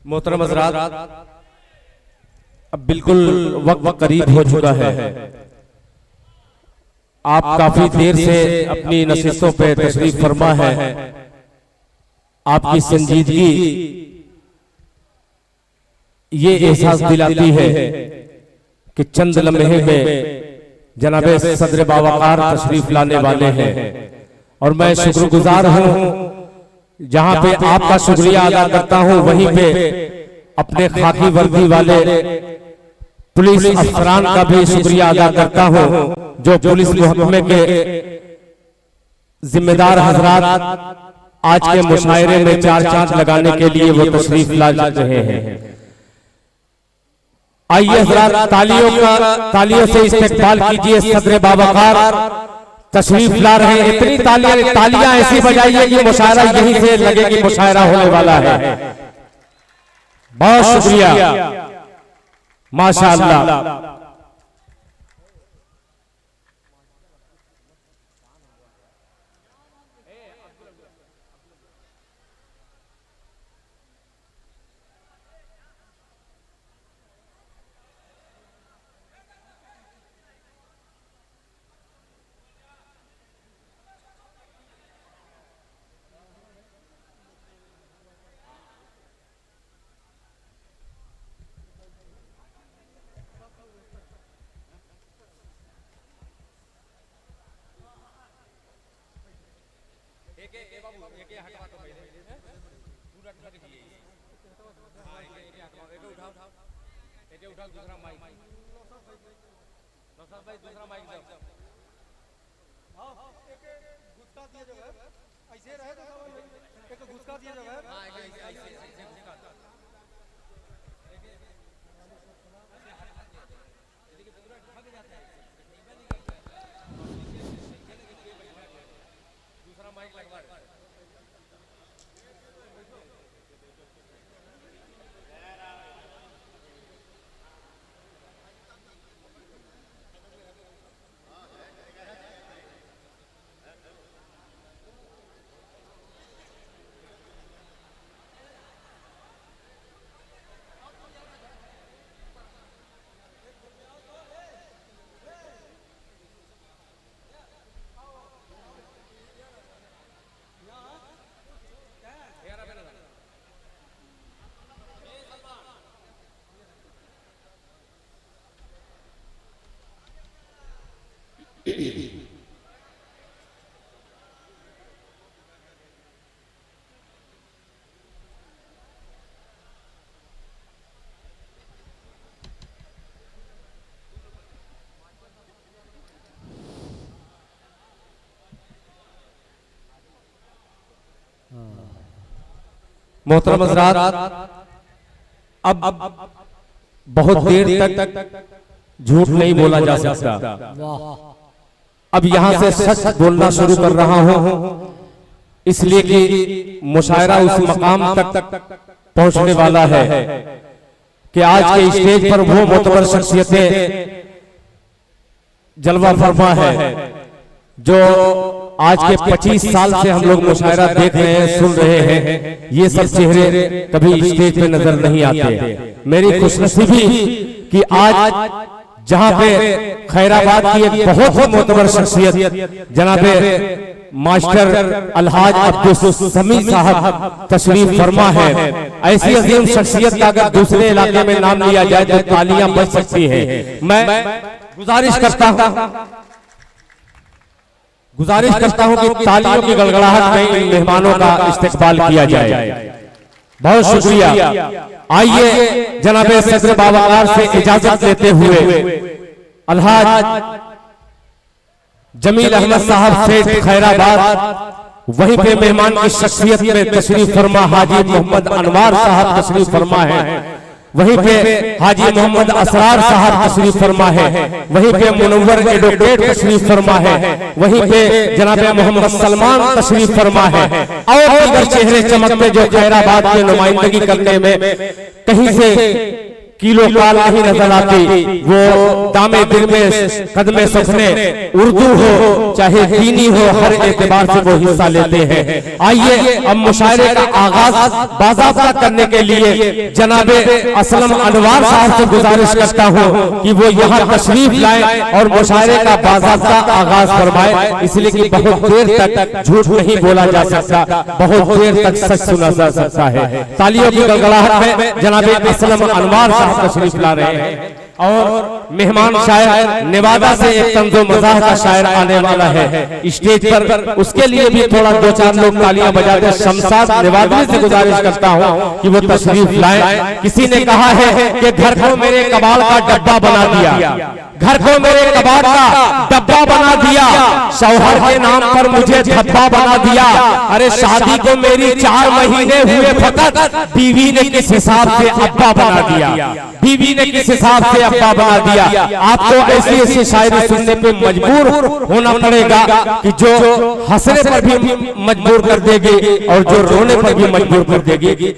मोहतरम हज़रात, अब बिल्कुल वक्त करीब हो चुका है। आप काफी देर से अपनी नशिस्तों पे तशरीफ फरमा है। आपकी संजीदगी ये एहसास दिलाती है कि चंद लम्हे में जनाबे सदर बावकार तशरीफ लाने वाले हैं और मैं शुक्रगुजार हूँ। जहां पे आपका शुक्रिया अदा करता हूं, वहीं पे अपने खाकी वर्दी वाले पुलिस अफसरान का भी शुक्रिया अदा करता हूं, जो पुलिस महकमे के जिम्मेदार हजरात आज के मुशायरे में चार चांद लगाने के लिए वो तशरीफ ला रहे हैं। आइए हजरात, तालियों से इस्तकबाल कीजिए। सदर बावकार तशरीफ ला रहे हैं। इतनी तालियां ऐसी बजाइए कि मुशायरा यहीं से लगे कि मुशायरा होने वाला है। बहुत शुक्रिया, माशाअल्लाह। मोहतरम हज़रात, अब बहुत देर तक झूठ नहीं बोला जा सकता। अब यहां से सच बोलना शुरू कर रहा हूं, इसलिए कि मुशायरा उस मकाम तक पहुंचने वाला है कि आज के स्टेज पर वो मोतबर शख्सियतें जलवा फरमा है जो आज के 25 साल से हम लोग मुशायरा देख रहे हैं, सुन रहे हैं। ये सब चेहरे कभी स्टेज पे नजर नहीं आते। मेरी खुशनसीबी कि आज जहां पे खैराबाद की एक बहुत ही मोतबर शख्सियत जनाबे मास्टर अलहाज अब्दुल समी साहब तशरीफ फरमा है। ऐसी अजीम शख्सियत का अगर दूसरे इलाके में नाम लिया जाए तो तालियां बज सकती है। मैं गुजारिश करता हूं कि तालियों की गड़गड़ाहट में इन मेहमानों का इस्तकबाल किया जाए। बहुत शुक्रिया। आइए जनाबे सदर बावकार से इजाजत लेते हुए अलहाज जमील अहमद साहब सेठ खैराबाद, वहीं पे मेहमान की शख्सियत में तशरीफ फरमा हाजी मोहम्मद अनवार साहब तशरीफ फरमा है। वहीं पे हाजी मोहम्मद असरार साहब तशरीफ फरमा है। वहीं पे मुनव्वर एडवोकेट तशरीफ फरमा है। वहीं पे जनाबे मोहम्मद सलमान तशरीफ फरमा है। और दीगर चेहरे चमकते जो खैराबाद की नुमाइंदगी करने में कहीं से किलो काल नहीं नजर आती, वो दामे दिल में कदमे सुखने उर्दू हो चाहे दीनी हो, हर एतबार से वो हिस्सा लेते हैं। आइए अब मुशायरे का आगाज बाज़ाब्ता करने के लिए जनाबे असलम अनवार साहब से गुजारिश करता हूँ कि वो यहाँ तशरीफ लाए और मुशायरे का बाज़ाब्ता आगाज फरमाए, इसलिए कि बहुत देर तक झूठ नहीं बोला जा सकता, बहुत देर तक सच सुना जा सकता है। तालियों की गड़गड़ाहट में जनाबे असलम अनवार साहब तशरीफ ला रहे हैं और मेहमान शायर नेवादा से एक तंज़ो मज़ाह का शायर आने वाला है स्टेज पर, उसके लिए भी थोड़ा दो चार लोग तालियां बजाते। शमशाद नेवादी से गुजारिश करता हूं कि वो तशरीफ लाए। किसी ने कहा है कि घर को मेरे कबाड़ का डब्बा बना दिया, घर को मेरे कबाड़ का डब्बा बना दिया, शौहर के नाम पर मुझे धब्बा बना दिया। अरे शादी को मेरी 4 महीने हुए फकत, बीवी ने किस हिसाब से अब्बा बना दिया, बीवी ने किस हिसाब से अब्बा बना दिया। आपको ऐसी ऐसी शायरी सुनने पे मजबूर होना पड़ेगा कि जो हंसने पर भी मजबूर कर देगी और जो रोने पर भी मजबूर कर देगी।